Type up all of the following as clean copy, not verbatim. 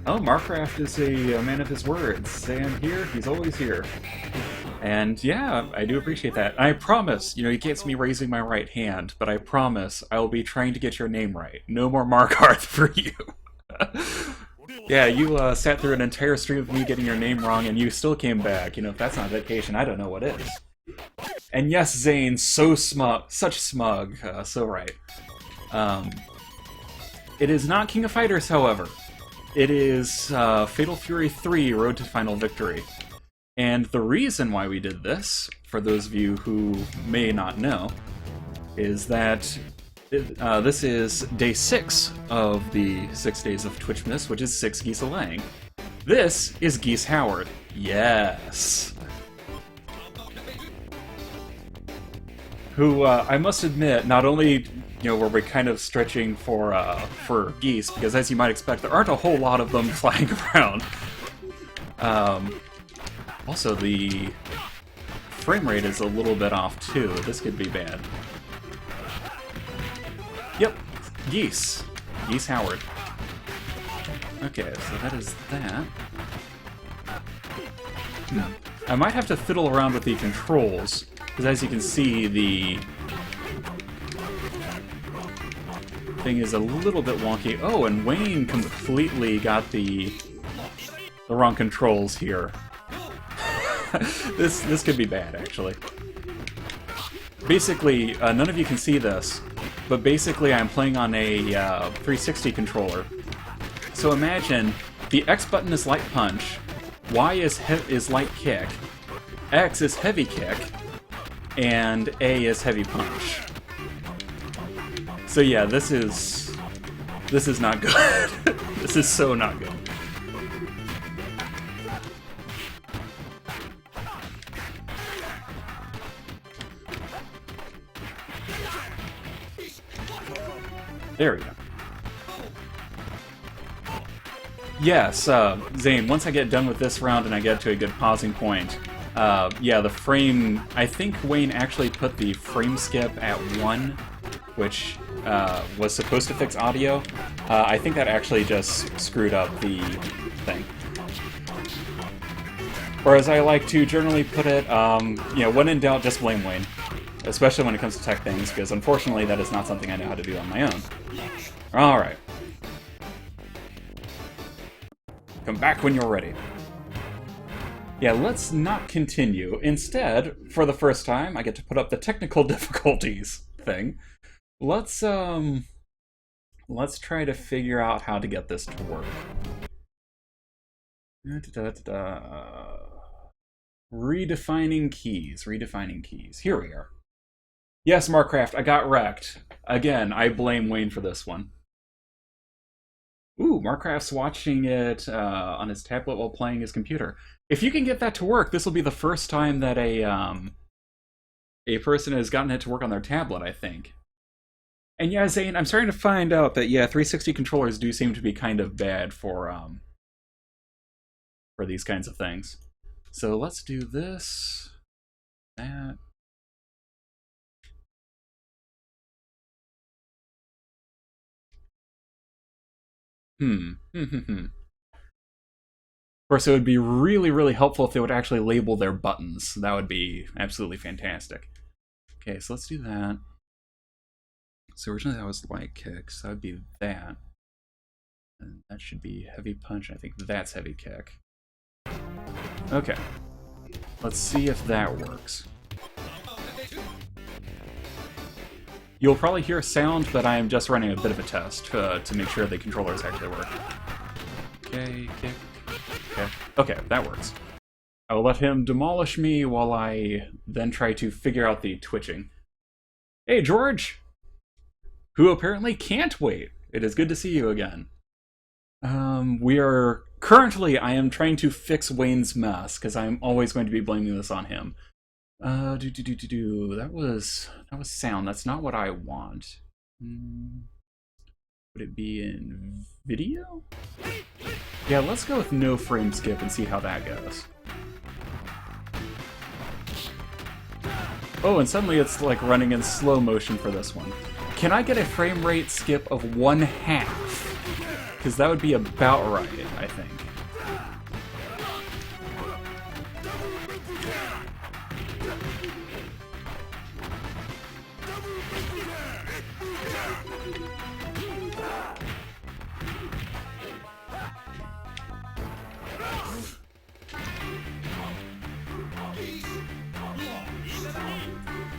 Oh, Marcraft is a man of his words. Sam here, he's always here. And yeah, I do appreciate that. I promise, you can't see me raising my right hand, but I promise I will be trying to get your name right. No more Markarth for you. Yeah, you sat through an entire stream of me getting your name wrong, and you still came back. If that's not dedication, I don't know what is. And yes, Zane, so smug, such smug, so right. It is not King of Fighters, however. It is Fatal Fury 3, Road to Final Victory. And the reason why we did this, for those of you who may not know, is that this is day 6 of the 6 days of Twitch Miss, which is Six Geese-a-flaying. This is Geese Howard. Yes! Who, I must admit, not only were we kind of stretching for geese, because as you might expect, there aren't a whole lot of them flying around. Also, the frame rate is a little bit off, too. This could be bad. Yep, Geese. Geese Howard. Okay, so that is that. I might have to fiddle around with the controls, because as you can see, the thing is a little bit wonky. Oh, and Wayne completely got the wrong controls here. This could be bad, actually. Basically, none of you can see this, but basically I'm playing on a 360 controller. So imagine the X button is light punch, Y is light kick, X is heavy kick, and A is heavy punch. So yeah, this is not good. This is so not good. There we go. Yes, Zane, once I get done with this round and I get to a good pausing point, yeah, the frame... I think Wayne actually put the frame skip at 1, which was supposed to fix audio. I think that actually just screwed up the thing. Or as I like to generally put it, when in doubt, just blame Wayne. Especially when it comes to tech things, because unfortunately that is not something I know how to do on my own. Alright. Come back when you're ready. Yeah, let's not continue. Instead, for the first time, I get to put up the technical difficulties thing. Let's try to figure out how to get this to work. Redefining keys. Here we are. Yes, Marcraft, I got wrecked. Again, I blame Wayne for this one. Ooh, Marcraft's watching it on his tablet while playing his computer. If you can get that to work, this will be the first time that a person has gotten it to work on their tablet, I think. And yeah, Zane, I'm starting to find out that, yeah, 360 controllers do seem to be kind of bad for these kinds of things. So let's do this, that. Of course, it would be really, really helpful if they would actually label their buttons. That would be absolutely fantastic. Okay, so let's do that. So originally that was light kick, so that would be that. And that should be heavy punch, I think that's heavy kick. Okay. Let's see if that works. You'll probably hear sound, but I am just running a bit of a test to make sure the controllers actually work. Okay, kick. Okay, that works. I will let him demolish me while I then try to figure out the twitching. Hey, George! Who apparently can't wait. It is good to see you again. Currently, I am trying to fix Wayne's mess, because I'm always going to be blaming this on him. That was sound. That's not what I want. Would it be in video? Yeah, let's go with no frame skip and see how that goes. Oh, and suddenly it's like running in slow motion for this one. Can I get a frame rate skip of 1/2? because that would be about right, I think.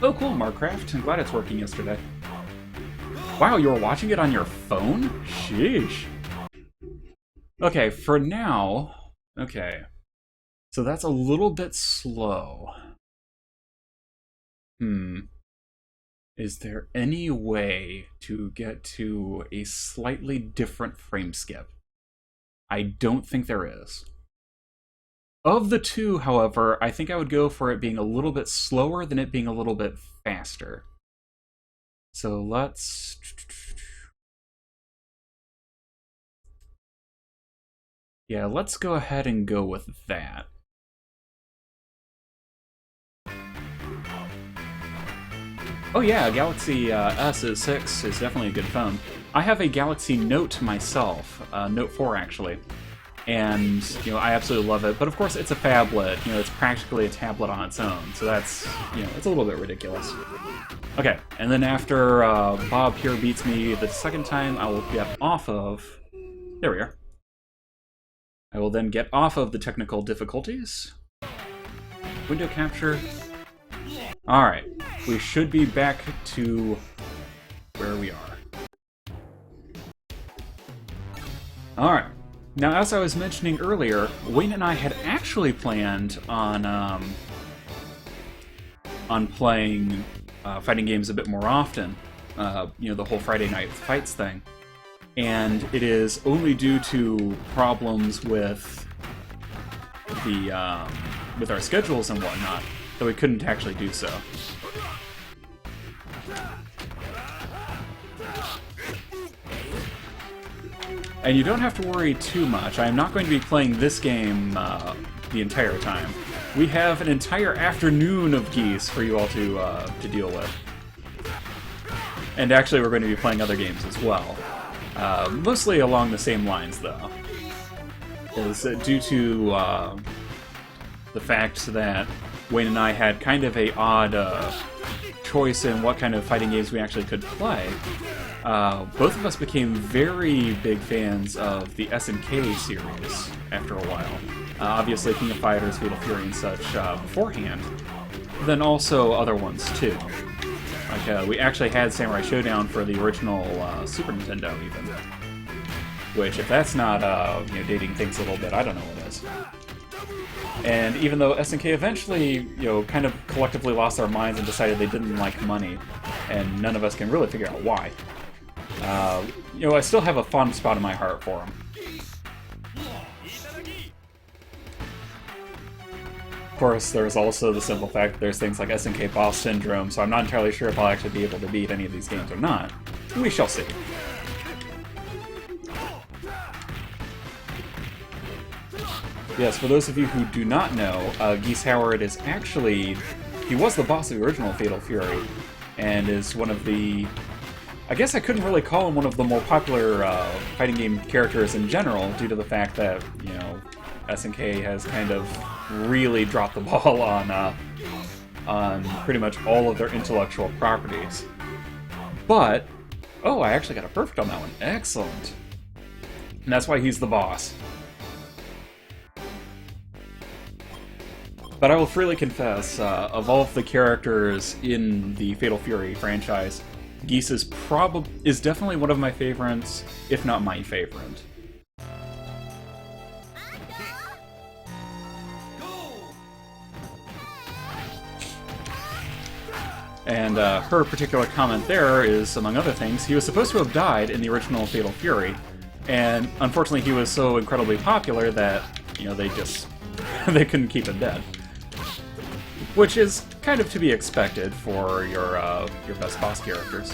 Oh, cool, Markcraft. I'm glad it's working yesterday. Wow, you were watching it on your phone? Sheesh. Okay, for now... Okay. So that's a little bit slow. Is there any way to get to a slightly different frame skip? I don't think there is. Of the two, however, I think I would go for it being a little bit slower than it being a little bit faster. So let's... Yeah, let's go ahead and go with that. Oh yeah, Galaxy S6 is definitely a good phone. I have a Galaxy Note myself, Note 4 actually. And, you know, I absolutely love it. But of course, it's a phablet. You know, it's practically a tablet on its own. So that's, you know, it's a little bit ridiculous. Okay, and then after Bob here beats me the second time, I will get off of... There we are. I will then get off of the technical difficulties. Window capture. Alright, we should be back to where we are. Alright. Now, as I was mentioning earlier, Wayne and I had actually planned on playing fighting games a bit more often. You know, the whole Friday Night Fights thing. And it is only due to problems with the with our schedules and whatnot that we couldn't actually do so. And you don't have to worry too much. I am not going to be playing this game the entire time. We have an entire afternoon of Geese for you all to deal with. And actually, we're going to be playing other games as well. Mostly along the same lines, though. Is due to the fact that Wayne and I had kind of a odd choice in what kind of fighting games we actually could play. Both of us became very big fans of the SNK series after a while. Obviously, King of Fighters, Fatal Fury, and such beforehand. Then also other ones, too. Like, we actually had Samurai Showdown for the original Super Nintendo, even. Which, if that's not, you know, dating things a little bit, I don't know what is. And even though SNK eventually, you know, kind of collectively lost their minds and decided they didn't like money, and none of us can really figure out why, you know, I still have a fond spot in my heart for them. Of course, there's also the simple fact that there's things like SNK Boss Syndrome, so I'm not entirely sure if I'll actually be able to beat any of these games or not. We shall see. Yes, for those of you who do not know, Geese Howard is actually... He was the boss of the original Fatal Fury, and is one of the... I guess I couldn't really call him one of the more popular fighting game characters in general, due to the fact that, you know, SNK has kind of really dropped the ball on pretty much all of their intellectual properties. But, oh, I actually got a perfect on that one. Excellent. And that's why he's the boss. But I will freely confess, of all of the characters in the Fatal Fury franchise, Geese is definitely one of my favorites, if not my favorite. And her particular comment there is, among other things, he was supposed to have died in the original Fatal Fury, and unfortunately he was so incredibly popular that, you know, they just... they couldn't keep him dead. Which is kind of to be expected for your best boss characters.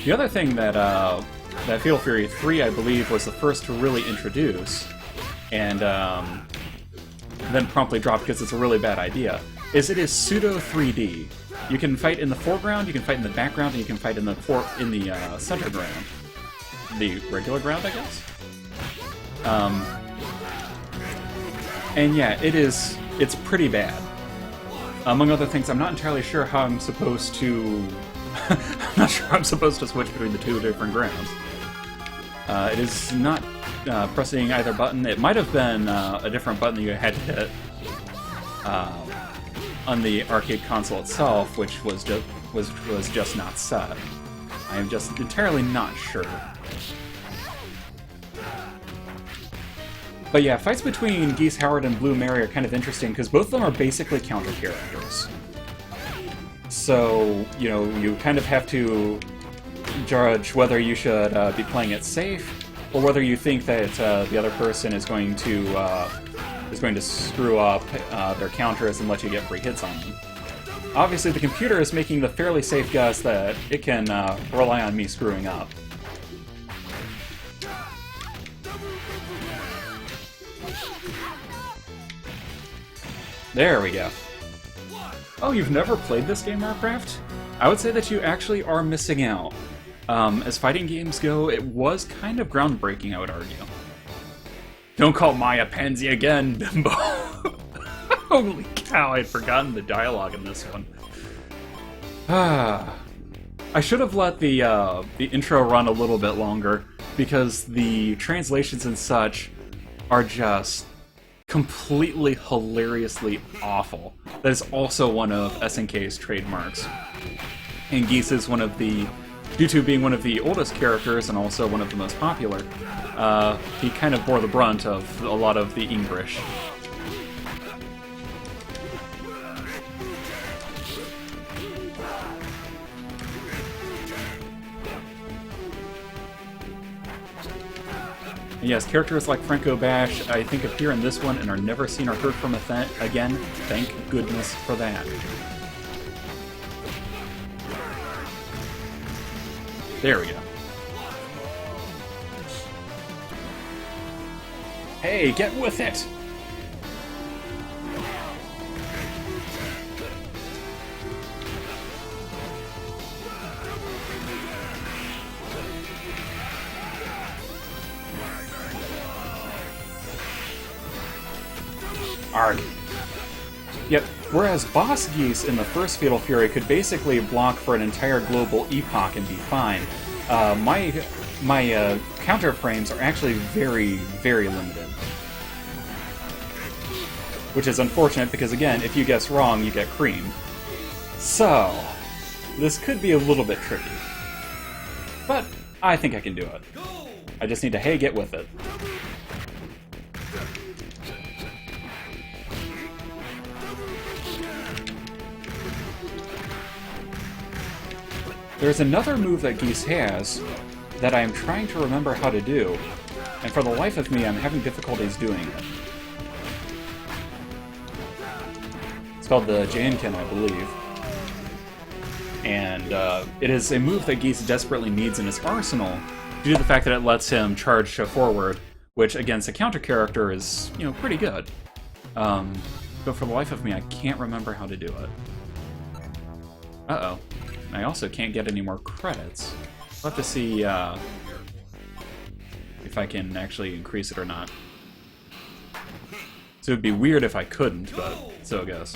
The other thing that that Fatal Fury 3, I believe, was the first to really introduce, and then promptly dropped because it's a really bad idea, is it is pseudo 3D. You can fight in the foreground, you can fight in the background, and you can fight in the center ground. The regular ground, I guess? And yeah, it's pretty bad. Among other things, I'm not entirely sure how I'm supposed to... I'm not sure how I'm supposed to switch between the two different grounds. It is not pressing either button. It might have been a different button that you had to hit on the arcade console itself, which was just not set. I am just entirely not sure. But yeah, fights between Geese Howard and Blue Mary are kind of interesting because both of them are basically counter characters. So, you know, you kind of have to judge whether you should be playing it safe or whether you think that the other person is going to screw up their counters and let you get free hits on them. Obviously, the computer is making the fairly safe guess that it can rely on me screwing up. There we go. Oh, you've never played this game, Warcraft? I would say that you actually are missing out. As fighting games go, it was kind of groundbreaking, I would argue. Don't call Maya pansy again, bimbo! Holy cow, I'd forgotten the dialogue in this one. I should have let the intro run a little bit longer, because the translations and such are just completely hilariously awful. That is also one of SNK's trademarks. And Geese is one of the... Due to being one of the oldest characters and also one of the most popular, he kind of bore the brunt of a lot of the English. And yes, characters like Franco Bash, I think, appear in this one and are never seen or heard from again. Thank goodness for that. There we go. Hey, get with it! Arg. Yep, whereas Boss Geese in the first Fatal Fury could basically block for an entire global epoch and be fine, my counter frames are actually very, very limited. Which is unfortunate because, again, if you guess wrong, you get cream. So, this could be a little bit tricky. But I think I can do it. I just need to, hey, get with it. There's another move that Geese has that I am trying to remember how to do, and for the life of me, I'm having difficulties doing it. It's called the Janken, I believe. And it is a move that Geese desperately needs in his arsenal due to the fact that it lets him charge forward, which against a counter character is, you know, pretty good. But for the life of me, I can't remember how to do it. Uh-oh. I also can't get any more credits. I'll have to see if I can actually increase it or not. So it'd be weird if I couldn't, but so it goes.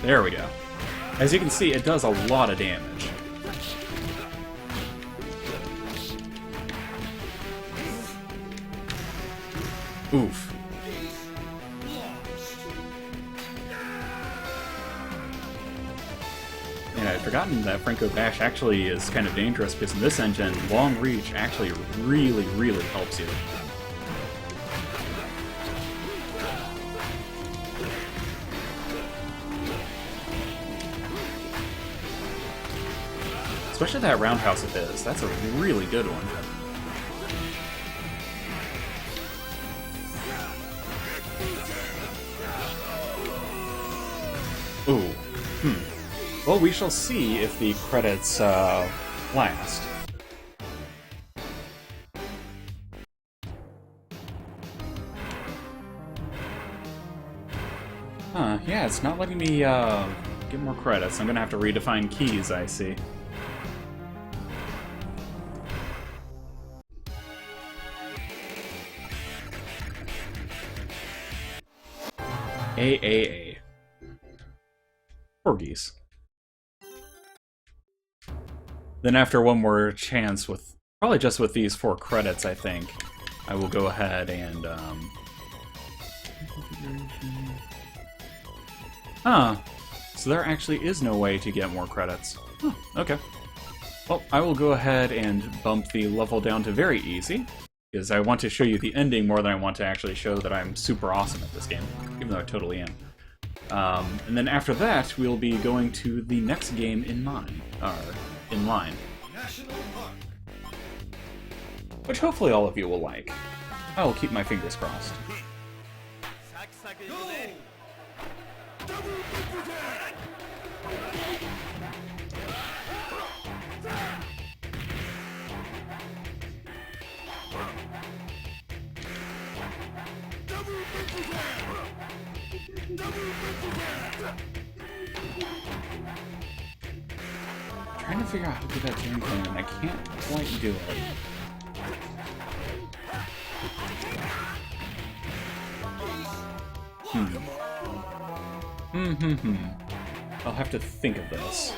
There we go. As you can see, it does a lot of damage. Oof. And I'd forgotten that Franco Bash actually is kind of dangerous because in this engine, long reach actually really, really helps you. Especially that roundhouse of his. That's a really good one. Ooh. Well, we shall see if the credits last. Huh, yeah, it's not letting me, get more credits. I'm gonna have to redefine keys, I see. AAA. Poor Geese. Then after one more chance with, probably just with these 4 credits, I think, I will go ahead and, Huh. So there actually is no way to get more credits. Huh, okay. Well, I will go ahead and bump the level down to very easy, because I want to show you the ending more than I want to actually show that I'm super awesome at this game, even though I totally am. And then after that, we'll be going to the next game in line. Which hopefully all of you will like. I will keep my fingers crossed. Trying to figure out how to do that jam thing, and I can't quite do it. I'll have to think of this.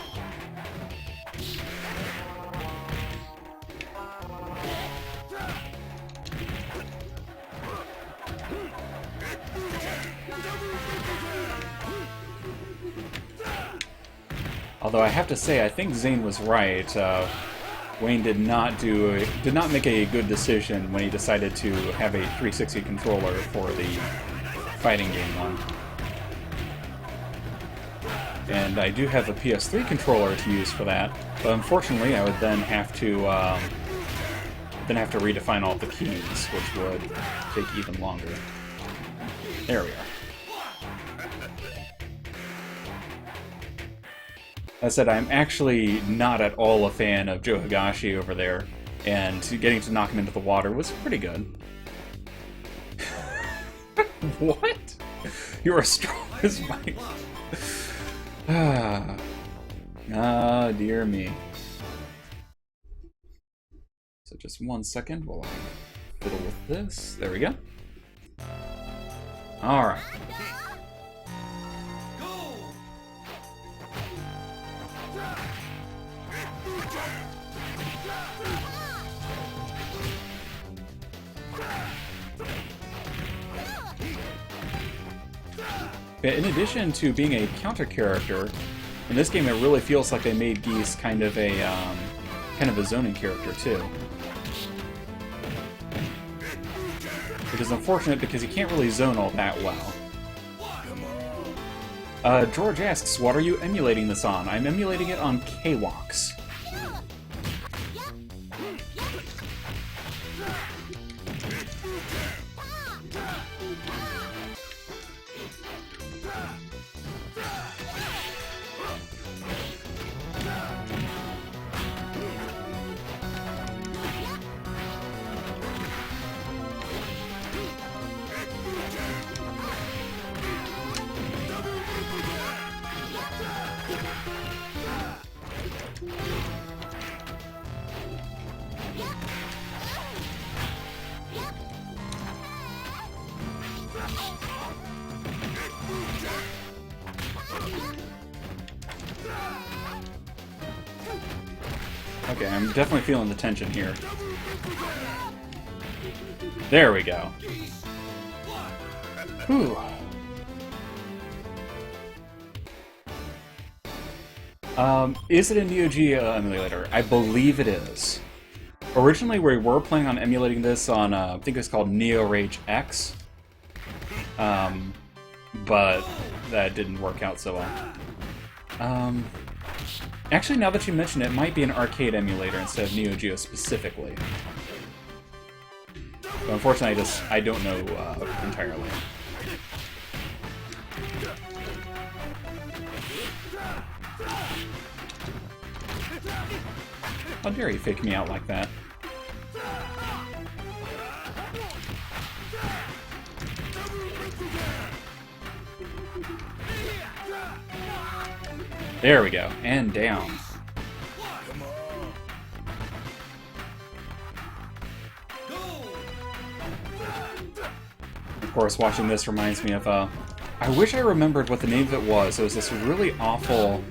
Although I have to say, I think Zane was right. Wayne did not make a good decision when he decided to have a 360 controller for the fighting game one. And I do have a PS3 controller to use for that, but unfortunately I would then have to redefine all the keys, which would take even longer. There we are. As I said, I'm actually not at all a fan of Joe Higashi over there, and getting to knock him into the water was pretty good. What? You're as strong as my... Ah, dear me. So just 1 second while I fiddle with this. There we go. Alright. In addition to being a counter character, in this game it really feels like they made Geese kind of a zoning character too. Which is unfortunate because you can't really zone all that well. George asks, what are you emulating this on? I'm emulating it on K-Walks. Okay, I'm definitely feeling the tension here. There we go. Whew. Is it a Neogeo emulator? I believe it is. Originally, we were planning on emulating this on, I think it's called Neorage X. But that didn't work out so well. Actually, now that you mention it, it might be an arcade emulator instead of Neogeo specifically. But unfortunately, I don't know entirely. How dare you fake me out like that? There we go. And down. Of course, watching this reminds me of, I wish I remembered what the name of it was. It was this really awful...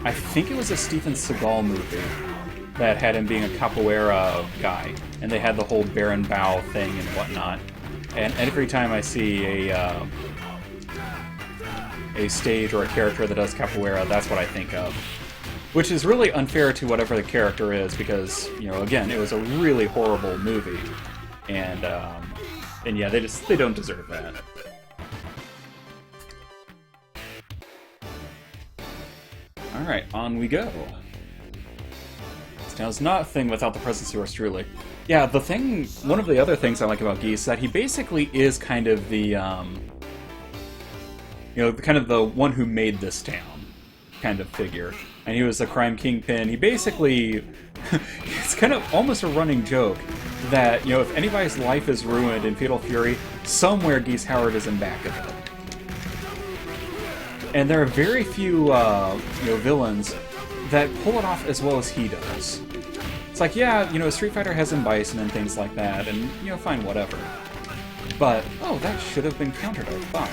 I think it was a Steven Seagal movie that had him being a capoeira guy. And they had the whole Baron Bow thing and whatnot. And every time I see a stage or a character that does capoeira, that's what I think of. Which is really unfair to whatever the character is, because, you know, again, it was a really horrible movie. And yeah, they don't deserve that. Alright, on we go. Now, it's not a thing without the presence of yours truly. Yeah, one of the other things I like about Geese is that he basically is kind of the, you know, kind of the one who made this town kind of figure. And he was the crime kingpin. He basically, it's kind of almost a running joke that, you know, if anybody's life is ruined in Fatal Fury, somewhere Geese Howard is in back of it. And there are very few, you know, villains that pull it off as well as he does. It's like, yeah, you know, Street Fighter has M. Bison and things like that, and, you know, fine, whatever. But, oh, that should have been countered, I thought.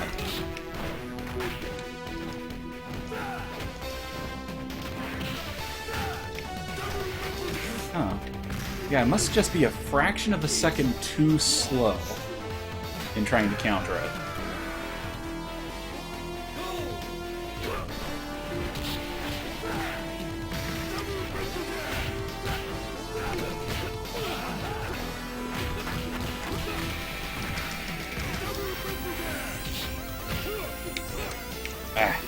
Huh. Yeah, it must just be a fraction of a second too slow in trying to counter it. Ah.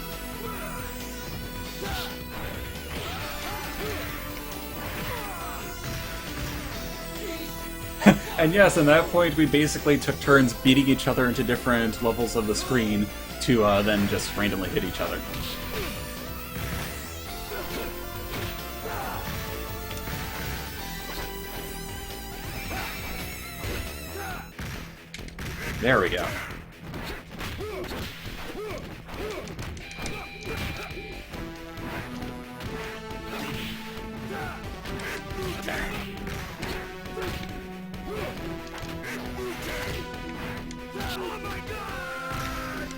And yes, at that point we basically took turns beating each other into different levels of the screen to then just randomly hit each other. There we go.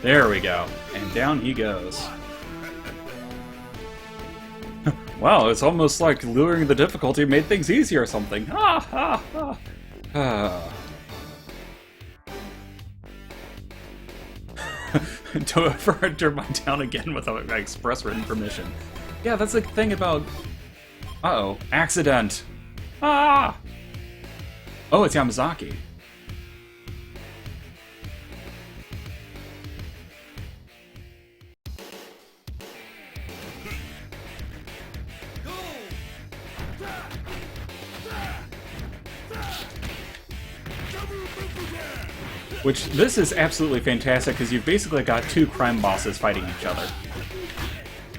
There we go. And down he goes. Wow, it's almost like lowering the difficulty made things easy or something. Ah, ha, ha. Ah. Don't ever enter mine down again without my express written permission. Yeah, that's the thing about... Uh-oh. Accident! Ah! Oh, it's Yamazaki. Which, this is absolutely fantastic, because you've basically got two crime bosses fighting each other.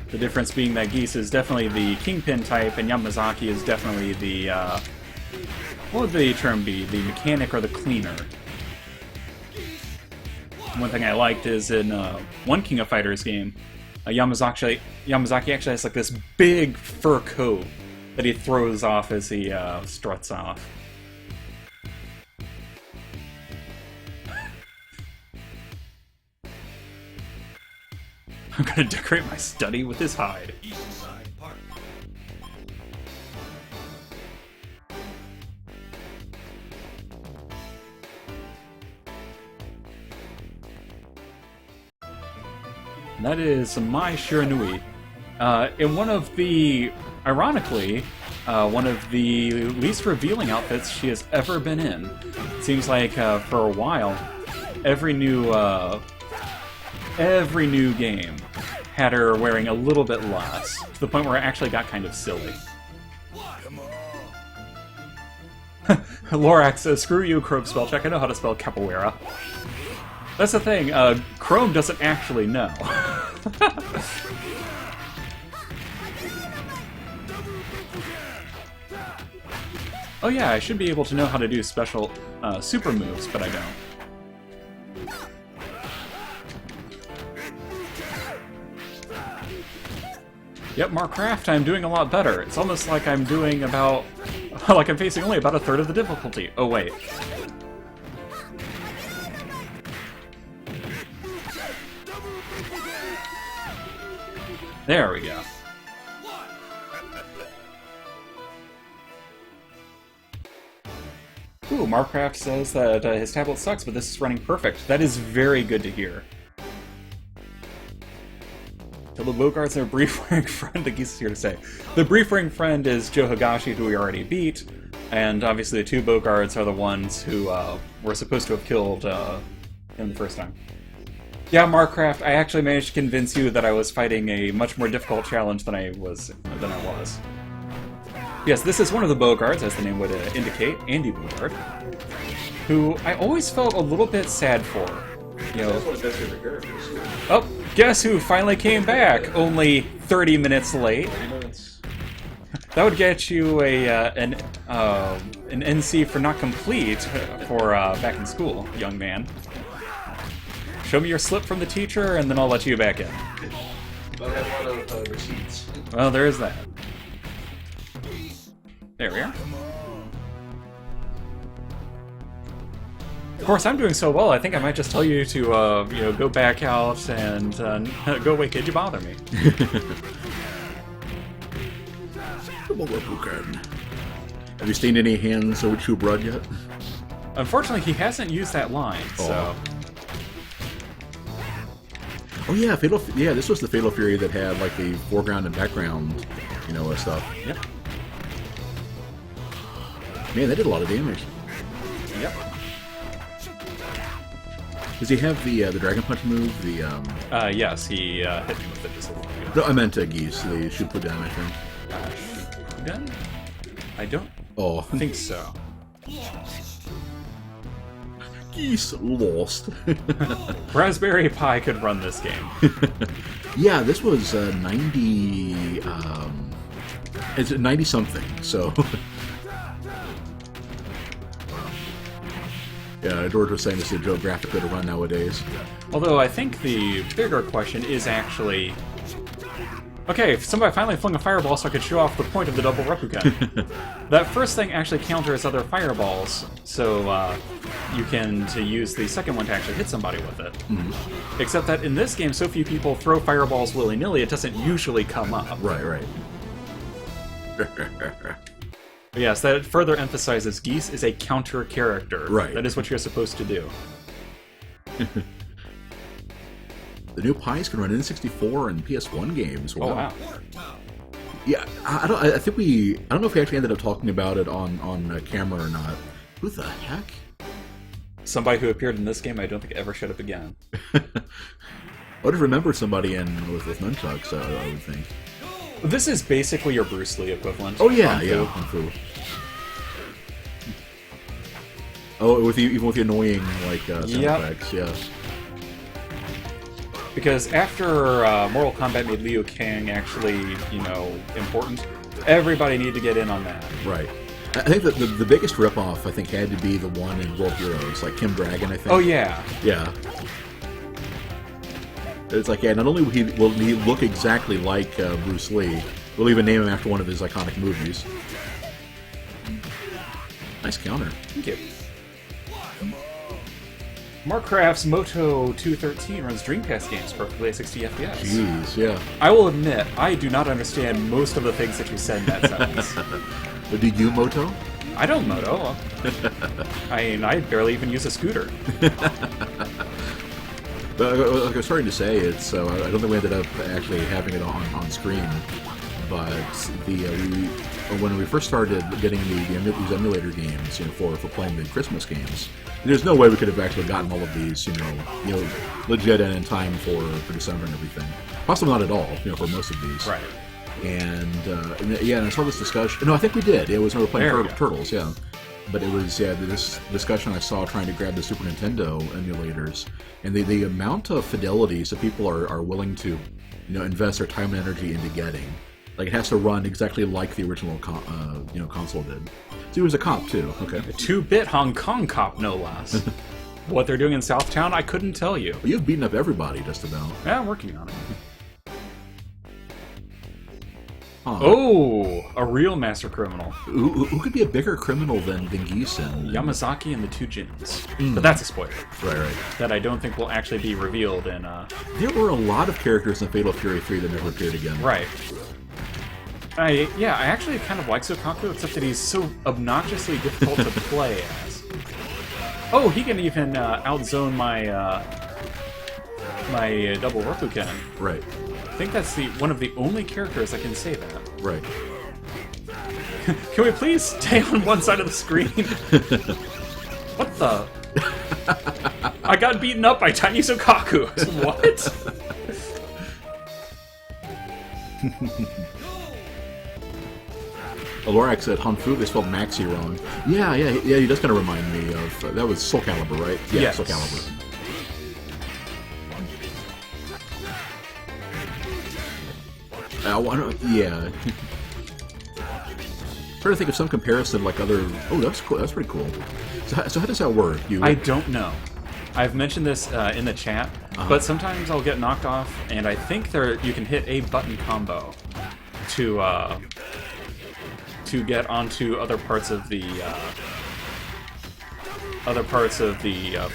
The difference being that Geese is definitely the Kingpin type, and Yamazaki is definitely the, what would the term be? The mechanic or the cleaner. One thing I liked is in one King of Fighters game, Yamazaki actually has like this big fur coat that he throws off as he struts off. I'm gonna decorate my study with his hide. And that is Mai Shiranui. In one of the, ironically, one of the least revealing outfits she has ever been in. It seems like for a while, every new game had her wearing a little bit less, to the point where it actually got kind of silly. Lorax says, screw you, Chrome Spellcheck, I know how to spell capoeira. That's the thing, Chrome doesn't actually know. Oh yeah, I should be able to know how to do special super moves, but I don't. Yep, Marcraft, I'm doing a lot better. It's almost like I'm doing about... like I'm facing only about a third of the difficulty. Oh, wait. There we go. Ooh, Marcraft says that his tablet sucks, but this is running perfect. That is very good to hear. Kill the Bogarts and their brief-ring friend, the Geese is here to say. The brief-ring friend is Joe Higashi, who we already beat, and obviously the two Bogarts are the ones who were supposed to have killed him the first time. Yeah, Marcraft, I actually managed to convince you that I was fighting a much more difficult challenge than I was. Yes, this is one of the Bogarts, as the name would indicate, Andy Bogart, who I always felt a little bit sad for. You know, oh, guess who finally came back? Only 30 minutes late. That would get you an NC for not complete for back in school, young man. Show me your slip from the teacher, and then I'll let you back in. But I have a lot of receipts. Well, there is that. There we are. Of course, I'm doing so well, I think I might just tell you to, you know, go back out and go away, kid, you bother me. Have you stained any hands with true blood yet? Unfortunately, he hasn't used that line, so... Oh yeah, yeah, this was the Fatal Fury that had like the foreground and background, you know, stuff. Yep. Man, that did a lot of damage. Yep. Does he have the Dragon Punch move? The yes, he hit me with it just a little bit. No, I meant Geese. They should put down, I think. Shoot gun? I don't think so. Geese lost. Raspberry Pi could run this game. Yeah, this was 90. It's 90 something. So. Yeah, George was saying this is a Joe graphic to run nowadays. Although I think the bigger question is actually... Okay, if somebody finally flung a fireball so I could show off the point of the double Replicant. That first thing actually counters other fireballs, so you can use the second one to actually hit somebody with it. Mm-hmm. Except that in this game, so few people throw fireballs willy-nilly, it doesn't usually come up. Right, right. Yes, that further emphasizes Geese is a counter character. Right. That is what you're supposed to do. The new Pies can run N64 and PS1 games. Wow. Oh wow! Yeah, I don't know if we actually ended up talking about it on camera or not. Who the heck? Somebody who appeared in this game, I don't think ever showed up again. I would have remembered somebody with nunchucks. I would think. This is basically your Bruce Lee equivalent. Oh yeah, yeah, Kung Fu. Oh, even with the annoying sound effects, yeah. Because after Mortal Kombat made Liu Kang actually, you know, important, everybody needed to get in on that. Right. I think that the biggest ripoff, I think, had to be the one in World Heroes, like Kim Dragon, I think. Oh, yeah. Yeah. It's like, yeah, not only will he look exactly like Bruce Lee, we'll even name him after one of his iconic movies. Nice counter. Thank you. Marcraft's Moto 213 runs Dreamcast games perfectly at 60 FPS. Jeez, yeah. I will admit, I do not understand most of the things that you said in that sentence. But do you moto? I don't moto. I mean, I barely even use a scooter. But like I was starting to say, it's I don't think we ended up actually having it on screen. But when we first started getting these emulator games, you know, for playing the Christmas games, there's no way we could have actually gotten all of these, you know, legit and in time for December and everything. Possibly not at all, you know, for most of these. Right. And yeah, and I saw this discussion. No, I think we did. It was when we were playing Turtles, yeah. But it was this discussion I saw trying to grab the Super Nintendo emulators, and the amount of fidelities that people are willing to, you know, invest their time and energy into getting. Like, it has to run exactly like the original console did. So it was a cop too. Okay. A 2-bit Hong Kong cop, no less. What they're doing in Southtown, I couldn't tell you. Well, you've beaten up everybody just about. Yeah, I'm working on it. Huh. Oh, a real master criminal. Who could be a bigger criminal than Geese? Yamazaki and the two Jins. But that's a spoiler. Right. That I don't think will actually be revealed in... There were a lot of characters in Fatal Fury 3 that never appeared again. Right. I actually kind of like Sokaku, except that he's so obnoxiously difficult to play as. Oh, he can even outzone my my double Rokuken. Right. I think that's one of the only characters that can say that. Right. Can we please stay on one side of the screen? What the? I got beaten up by Tiny Sokaku. What? Alorax said Hanfu, they spelled Maxi wrong. Yeah, he does kind of remind me of... that was Soul Calibur, right? Yeah, yes. Soul Calibur. Yeah. Trying to think of some comparison like other... Oh, that's cool. That's pretty cool. So how does that work? I don't know. I've mentioned this in the chat, but sometimes I'll get knocked off, and I think you can hit a button combo to get onto other parts of the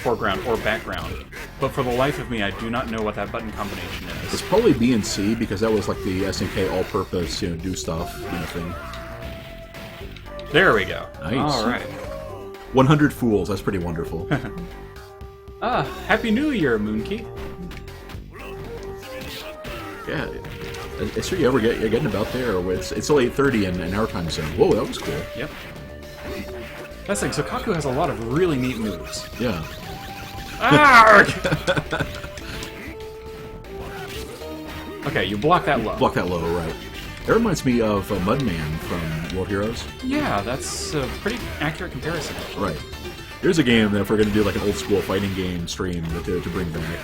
foreground or background. But for the life of me, I do not know what that button combination is. It's probably B and C because that was like the SNK all-purpose, do stuff, thing. There we go. Nice. All right. 100 fools. That's pretty wonderful. Happy New Year, Moonkey. Yeah. It's sure you're getting about there. It's still 8:30 in our time zone. Whoa, that was cool. Yep. That's the thing. Sokaku has a lot of really neat moves. Yeah. Arrgh! Okay, you block that low. Block that low, right. That reminds me of Mudman from World Heroes. Yeah, that's a pretty accurate comparison. Right. There's a game that if we're going to do like an old school fighting game stream to bring back.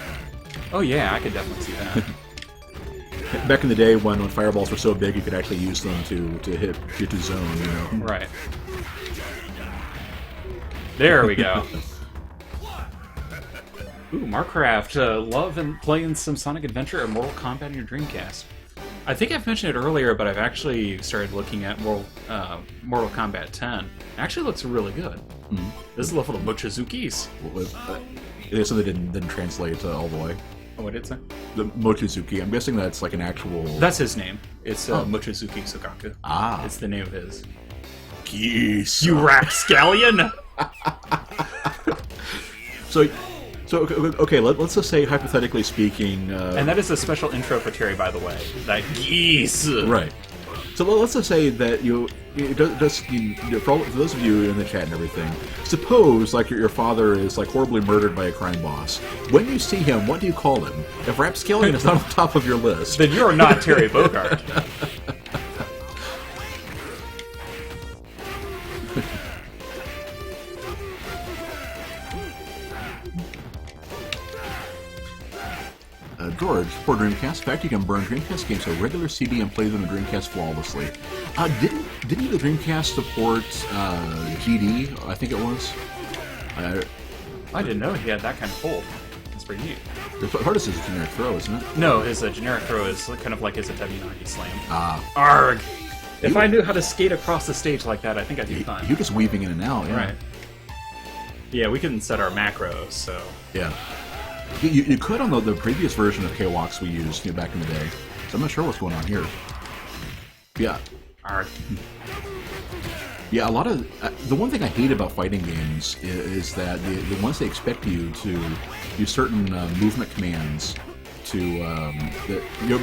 Oh yeah, I could definitely see that. Back in the day when fireballs were so big you could actually use them to hit zone, Right. There we go. Ooh, Markcraft, love and playing some Sonic Adventure or Mortal Kombat in your Dreamcast. I think I've mentioned it earlier, but I've actually started looking at Mortal Kombat 10. It actually looks really good. Mm-hmm. This is the level of Mochizuki's. So they didn't translate all the way. Oh, what did it say? The Mochizuki. I'm guessing that's like an actual... That's his name. It's Mochizuki Sokaku. Ah. It's the name of his. Geese. You rapscallion! So okay, let's just say, hypothetically speaking... and that is a special intro for Terry, by the way. That geese! Right. So let's just say that for those of you in the chat and everything, suppose like your father is like horribly murdered by a crime boss. When you see him, what do you call him? If Rapscallion is not on the top of your list, then you're not Terry Bogard. George, for Dreamcast, in fact, you can burn Dreamcast games to a regular CD and play them in Dreamcast flawlessly. Didn't the Dreamcast support GD? I think it was. I didn't know he had that kind of hold. That's pretty neat. The hardest is a generic throw, isn't it? No, his generic throw is kind of like his W90 slam. Ah. Arg! If I knew how to skate across the stage like that, I think I'd be fine. You're just weaving in and out, yeah. Right. Yeah, we couldn't set our macros, so... Yeah. You could on the previous version of KWOX we used back in the day. So I'm not sure what's going on here. Yeah. Arg. Yeah, a lot of... the one thing I hate about fighting games is that the ones they expect you to do certain movement commands to...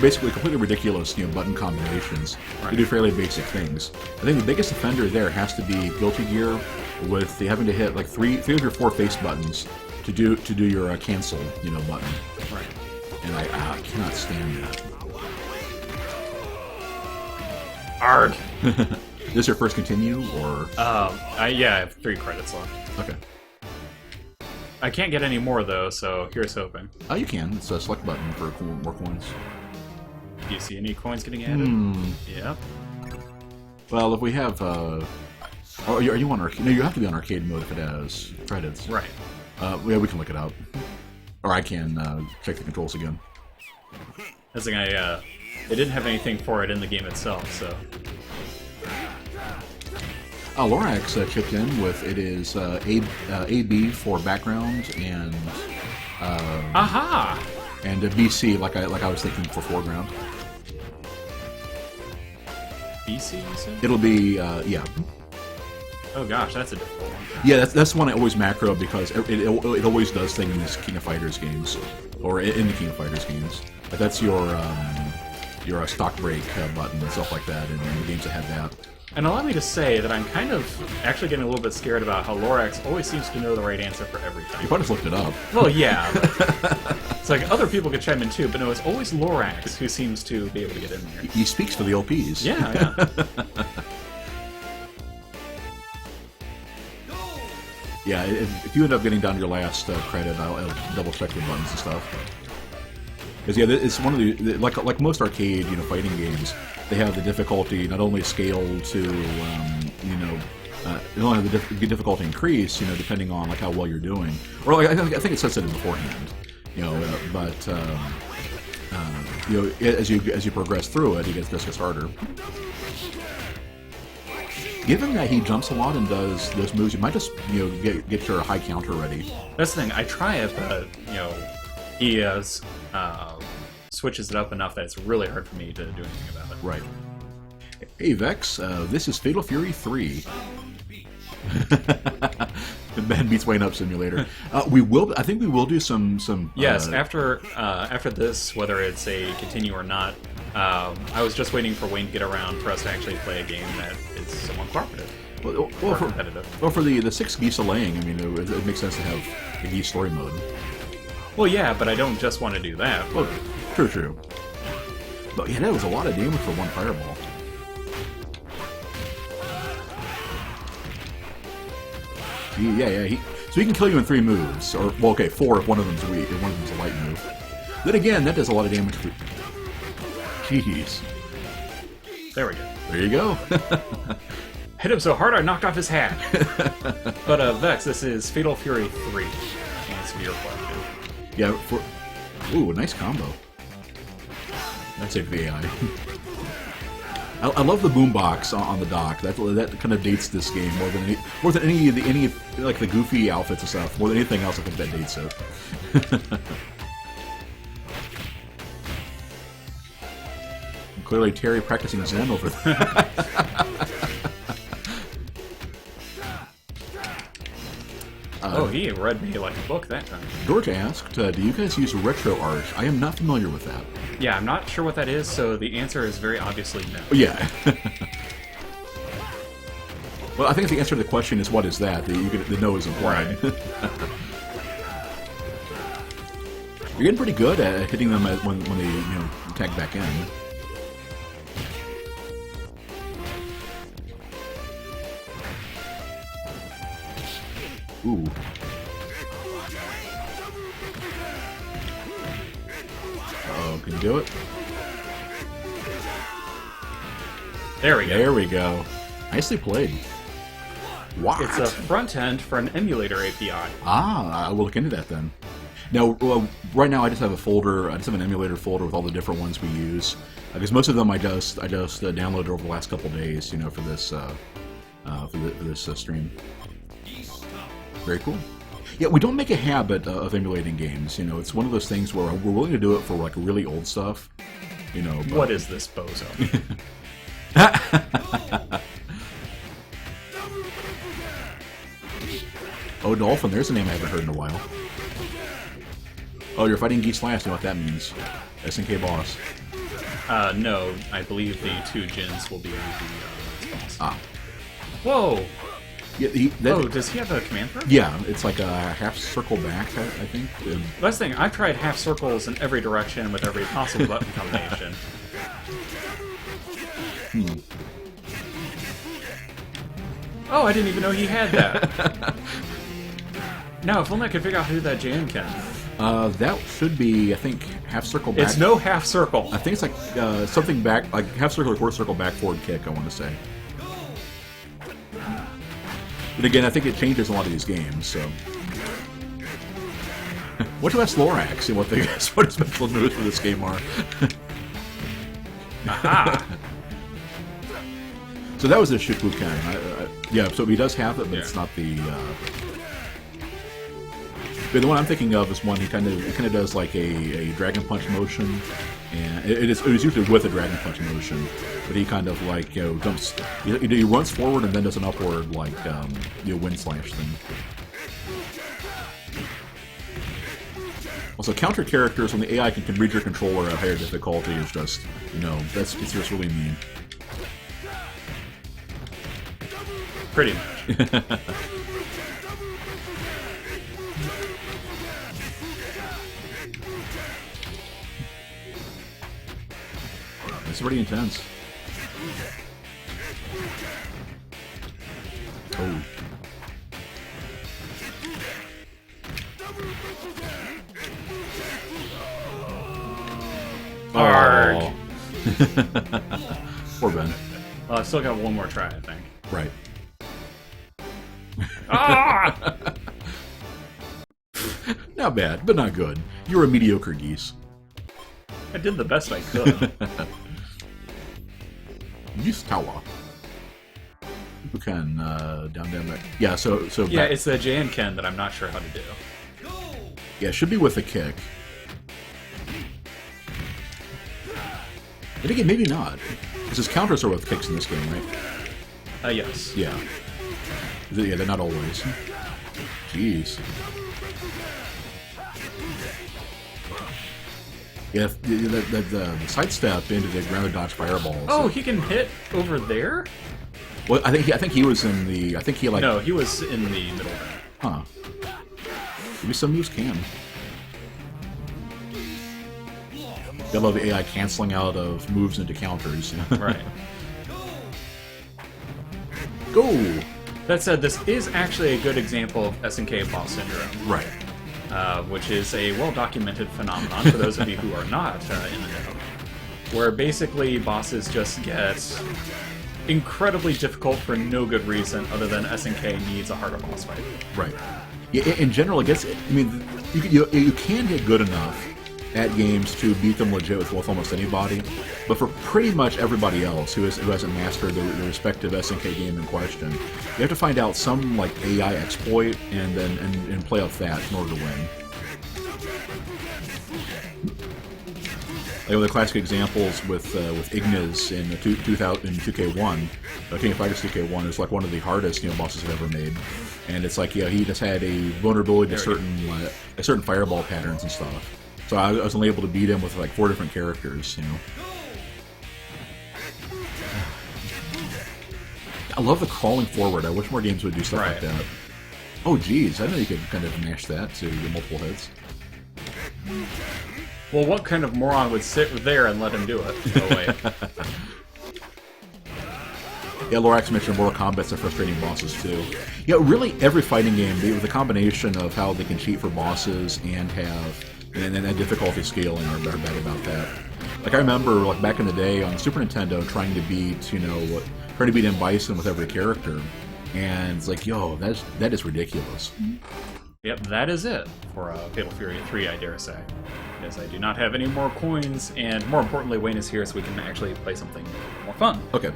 basically completely ridiculous button combinations to do fairly basic things. I think the biggest offender there has to be Guilty Gear with having to hit like three of your four face buttons to do your cancel, button. Right. And I cannot stand that. Arg. Is this your first continue, or? Yeah, I have 3 credits left. Okay. I can't get any more, though, so here's hoping. Oh, you can. It's a select button for more coins. Do you see any coins getting added? Yep. Well, if we have... are you on arcade? No, you have to be on arcade mode if it has credits. Right. Yeah, we can look it up. Or I can check the controls again. That's the thing, They didn't have anything for it in the game itself, so... Lorax chipped in with it is AB for background and Aha! And BC like I was thinking for foreground. BC, you said? It'll be yeah. Oh gosh, that's a difficult one. Yeah, that's the one I always macro because it always does things in these King of Fighters games, or in the King of Fighters games. But that's your stock break button and stuff like that, and the games that have that. And allow me to say that I'm kind of actually getting a little bit scared about how Lorax always seems to know the right answer for everything. You probably just looked it up. Well, yeah. But it's like other people could chime in too, but no, it's always Lorax who seems to be able to get in there. He speaks for the LPs. Yeah, yeah. Yeah, if you end up getting down to your last credit, I'll double check the buttons and stuff. Because yeah, it's one of the like most arcade fighting games. They have the difficulty not only scaled to they only have the difficulty increase depending on like how well you're doing, or like I think it says it beforehand. But as you progress through it, it gets harder. Given that he jumps a lot and does those moves, you might just get your high counter ready. That's the thing. I try it, but he switches it up enough that it's really hard for me to do anything about it. Right. Hey Vex, this is Fatal Fury 3. Ben beats Wayne Up Simulator. I think we will do some. Yes, after this, whether it's a continue or not, I was just waiting for Wayne to get around for us to actually play a game that is somewhat cooperative. Or competitive. Well, for the Six Geese-a-flaying, I mean, it makes sense to have the Geese story mode. Well, yeah, but I don't just want to do that. Well, true. But yeah, that was a lot of damage for one fireball. Yeah. So he can kill you in 3 moves, or well, okay, 4 if one of them's weak, if one of them's a light move. Then again, that does a lot of damage. Jeez. There we go. There you go. Hit him so hard I knocked off his hat. But Vex, this is Fatal Fury 3. Answer to your question. Yeah. Ooh, a nice combo. That's it for the AI. I love the boombox on the dock. That kind of dates this game more than any like the goofy outfits and stuff. More than anything else, I think that dates it. Clearly, Terry practicing Zen over there. He read me like a book that time. George asked, do you guys use RetroArch? I am not familiar with that. Yeah, I'm not sure what that is, so the answer is very obviously no. Yeah. Well, I think the answer to the question is what is that? The no is implied. Right. You're getting pretty good at hitting them when they attack back in. Ooh. Oh, can you do it? There we go. There we go. Nicely played. What? It's a front end for an emulator API. Ah, I will look into that then. Now, right now I just have a folder. I just have an emulator folder with all the different ones we use. Because most of them I just downloaded over the last couple days, for this stream. Very cool. Yeah, we don't make a habit of emulating games. It's one of those things where we're willing to do it for like really old stuff. But... What is this bozo? Oh, Dolphin, there's a name I haven't heard in a while. Oh, you're fighting Geese last. You know what that means. SNK boss. No, I believe the 2 gens will be the boss. Ah. Whoa! Yeah, does he have a command throw? Yeah, it's like a half circle back, I think. Last thing, I've tried half circles in every direction with every possible button combination. Oh, I didn't even know he had that. Now, if only I could figure out who that jam can. That should be, I think, half circle back. It's no half circle. I think it's like something back, like half circle or quarter circle back forward kick, I want to say. But again, I think it changes a lot of these games, so... What to ask Lorax and what his special moves for this game are? Aha! So that was the Shikuken. Yeah, so he does have it, but it's not the. But the one I'm thinking of is one he kind of does like a Dragon Punch motion, and it was usually with a Dragon Punch motion, but he kind of like dumps. He runs forward and then does an upward like wind slash thing. Also, counter characters when the AI can read your controller at higher difficulty is just it's just really mean. Pretty much. It's pretty intense. Oh. Arg. Poor Ben. Well, I've still got one more try, I think. Right. Ah! Not bad, but not good. You're a mediocre geese. I did the best I could. Geese Tower. Who can down there? Yeah. So yeah, it's the J and Ken that I'm not sure how to do. Yeah, it should be with a kick. I think it maybe not. Because his counters are with kicks in this game, right? Yes. Yeah. Yeah, they're not always. Jeez. Yeah, the sidestep into the ground dodge fireballs. Oh, he can hit over there? Well, I think he was in the. I think he like. No, he was in the middle there. Huh. Maybe some moves can. I love the AI canceling out of moves into counters. Right. Go! That said, this is actually a good example of SNK boss syndrome. Right. Which is a well-documented phenomenon for those of you who are not in the know. Where basically bosses just get incredibly difficult for no good reason other than SNK needs a harder boss fight. Right. Yeah, in general, I guess, I mean, you can get good enough at games to beat them legit with almost anybody, but for pretty much everybody else who hasn't mastered the respective SNK game in question, you have to find out some like AI exploit and then and play off that in order to win. Like one of the classic examples with Ignis in 2000 in 2K1, King of Fighters 2K1 is like one of the hardest bosses I've ever made, and it's like he just had a vulnerability to certain fireball patterns and stuff. So I was only able to beat him with like 4 different characters, I love the crawling forward. I wish more games would do stuff like that. Oh, geez. I know you could kind of mash that to get multiple hits. Well, what kind of moron would sit there and let him do it? Oh, wait. Yeah, Lorax mentioned Mortal Kombat's a frustrating bosses, too. Yeah, really every fighting game, with a combination of how they can cheat for bosses and have... And then difficulty scaling are bad about that. Like I remember, like back in the day on Super Nintendo, trying to beat, trying to beat M. Bison with every character, and it's like, yo, that is ridiculous. Yep, that is it for Fatal Fury 3, I dare say. Because I do not have any more coins, and more importantly, Wayne is here so we can actually play something more fun. Okay.